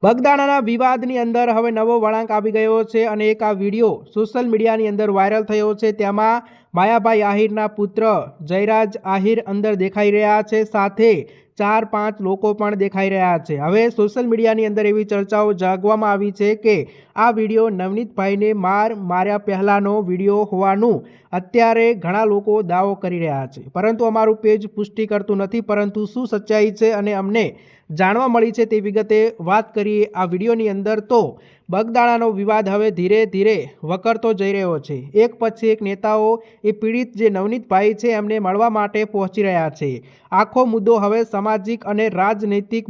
બગદાણાના વિવાદની અંદર હવે નવો વળાંક આવી ગયો છે અને એક આ વિડીયો સોશિયલ મીડિયાની અંદર વાયરલ થયો છે। તેમાં માયાભાઈ આહિરના પુત્ર જયરાજ આહિર અંદર દેખાઈ રહ્યા છે, સાથે 4-5 લોકો પણ દેખાઈ રહ્યા છે। હવે સોશિયલ મીડિયાની અંદર એવી ચર્ચાઓ જાગવામાં આવી છે કે આ વિડીયો નવનીતભાઈને માર્યા પહેલાંનો વિડીયો હોવાનું અત્યારે ઘણા લોકો દાવો કરી રહ્યા છે, પરંતુ અમારું પેજ પુષ્ટિ કરતું નથી। પરંતુ શું સચ્ચાઈ છે અને અમને જાણવા મળી છે તે વિગતે વાત કરીએ આ વિડીયોની અંદર। તો બગદાણાનો વિવાદ હવે ધીરે ધીરે વકરતો જઈ રહ્યો છે। એક પછી એક નેતાઓ એ પીડિત જે નવનીતભાઈ છે એમને મળવા માટે પહોંચી રહ્યા છે। આખો મુદ્દો હવે સામાજિક અને રાજનૈતિક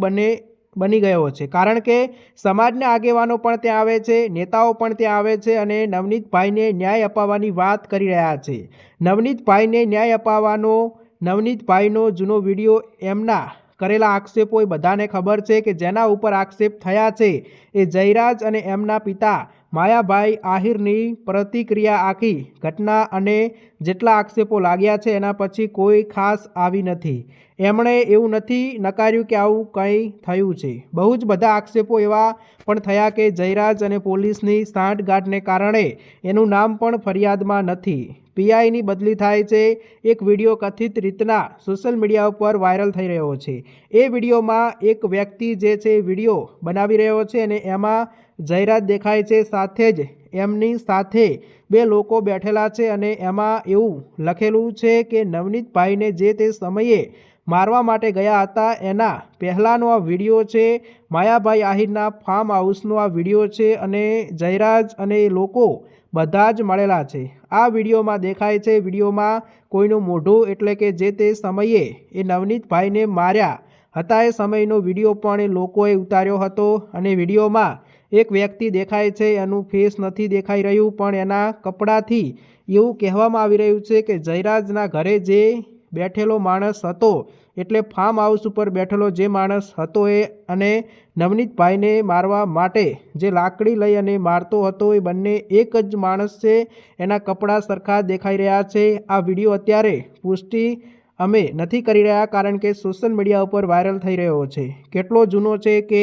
બની ગયો છે, કારણ કે સમાજના આગેવાનો પણ ત્યાં આવે છે, નેતાઓ પણ ત્યાં આવે છે અને નવનીતભાઈને ન્યાય અપાવવાની વાત કરી રહ્યા છે। નવનીતભાઈને ન્યાય અપાવવાનો નવનીતભાઈનો જૂનો વિડીયો, એમના કરેલા આક્ષેપો એ બધાને ખબર છે કે જેના ઉપર આક્ષેપ થયા છે એ જયરાજ અને એમના પિતા માયાભાઈ આહિરની પ્રતિક્રિયા, આખી ઘટના અને જેટલા આક્ષેપો લાગ્યા છે એના પછી કોઈ ખાસ આવી નથી। એમણે એવું નથી નકાર્યું કે આવું કંઈ થયું છે। બહુ જ બધા આક્ષેપો એવા પણ થયા કે જયરાજ અને પોલીસની સાંઠગાંઠને કારણે એનું નામ પણ ફરિયાદમાં નથી। પીઆઈની બદલી થાય છે। એક વિડીયો કથિત રીતના સોશિયલ મીડિયા ઉપર વાયરલ થઈ રહ્યો છે। એ વિડીયોમાં એક વ્યક્તિ જે છે વિડીયો બનાવી રહ્યો છે અને એમાં જયરાજ દેખાય છે, સાથે જ એમની સાથે 2 લોકો બેઠેલા છે અને એમાં એવું લખેલું છે કે નવનીતભાઈને જે તે સમયે મારવા માટે ગયા હતા એના પહેલાંનો આ વિડીયો છે। માયાભાઈ આહિરના ફાર્મ હાઉસનો આ વિડીયો છે અને જયરાજ અને એ લોકો બધા જ મળેલા છે। આ વિડીયોમાં દેખાય છે, વિડીયોમાં કોઈનું મોઢું, એટલે કે જે તે સમયે એ નવનીતભાઈને માર્યા હતા એ સમયનો વિડીયો પણ એ લોકોએ ઉતાર્યો હતો અને વિડીયોમાં એક વ્યક્તિ દેખાય છે, એનું ફેસ નથી દેખાઈ રહ્યું, પણ એના કપડાથી એવું કહેવામાં આવી રહ્યું છે કે જયરાજના ઘરે જે બેઠેલો માણસ હતો, એટલે ફાર્મ હાઉસ ઉપર બેઠેલો જે માણસ હતો એ અને નવનીતભાઈને મારવા માટે જે લાકડી લઈ અને મારતો હતો એ બંને એક જ માણસ છે। એના કપડાં સરખા દેખાઈ રહ્યા છે। આ વિડીયો અત્યારે પુષ્ટિ અમે નથી કરી રહ્યા, કારણ કે સોશિયલ મીડિયા ઉપર વાયરલ થઈ રહ્યો છે। કેટલો જૂનો છે કે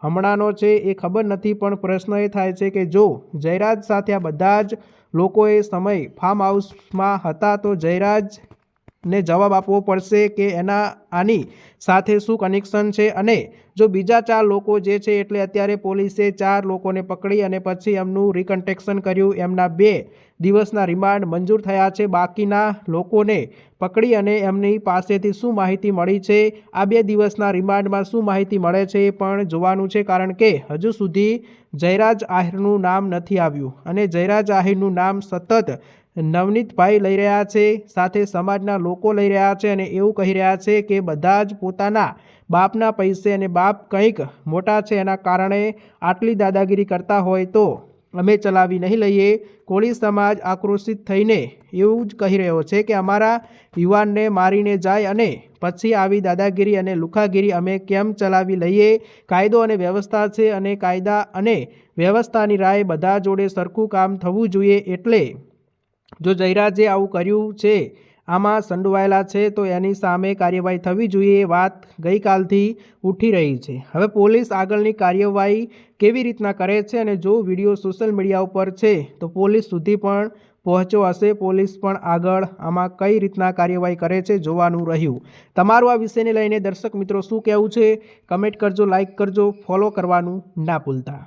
હમણાંનો છે એ ખબર નથી, પણ પ્રશ્ન એ થાય છે કે જો જયરાજ સાથે આ બધા જ લોકોએ સમય ફાર્મ હાઉસમાં હતા તો જયરાજને જવાબ આપવો પડશે કે આની સાથે શું કનેક્શન છે। અને જો બીજા 4 લોકો જે છે, એટલે અત્યારે પોલીસે 4 લોકોને પકડી અને પછી એમનું રિકન્સ્ટ્રક્શન કર્યું। એમના 2 દિવસના રિમાન્ડ મંજૂર થયા છે। બાકીના લોકોને પકડી અને એમની પાસેથી શું માહિતી મળી છે, આ 2 દિવસના રિમાન્ડમાં શું માહિતી મળે છે એ પણ જોવાનું છે, કારણ કે હજુ સુધી જયરાજ આહિરનું નામ નથી આવ્યું અને જયરાજ આહિરનું નામ સતત નવનીતભાઈ લઈ રહ્યા છે, સાથે સમાજના લોકો લઈ રહ્યા છે અને એવું કહી રહ્યા છે કે બધા જ પોતાના બાપના પૈસે, અને બાપ કંઈક મોટા છે એના કારણે આટલી દાદાગીરી કરતા હોય તો અમે ચલાવી નહીં લઈએ। કોળી સમાજ આક્રોશિત થઈને એવું જ કહી રહ્યો છે કે અમારા યુવાનને મારીને જાય અને પછી આવી દાદાગીરી અને લુખાગીરી અમે કેમ ચલાવી લઈએ। કાયદો અને વ્યવસ્થા છે અને કાયદા અને વ્યવસ્થાની રાય બધા જોડે સરખું કામ થવું જોઈએ। એટલે જો જયરાજે આવું કર્યું છે, આમાં સંડોવાયેલા છે, તો એની સામે કાર્યવાહી થવી જોઈએ। એ વાત ગઈકાલથી ઉઠી રહી છે। હવે પોલીસ આગળની કાર્યવાહી કેવી રીતના કરે છે અને જો વિડીયો સોશિયલ મીડિયા ઉપર છે તો પોલીસ સુધી પણ પહોંચ્યો હશે, પોલીસ પણ આગળ આમાં કઈ રીતના કાર્યવાહી કરે છે જોવાનું રહ્યું। તમારું આ વિષયને લઈને દર્શક મિત્રો શું કહેવું છે, કમેન્ટ કરજો, લાઇક કરજો, ફોલો કરવાનું ના ભૂલતા।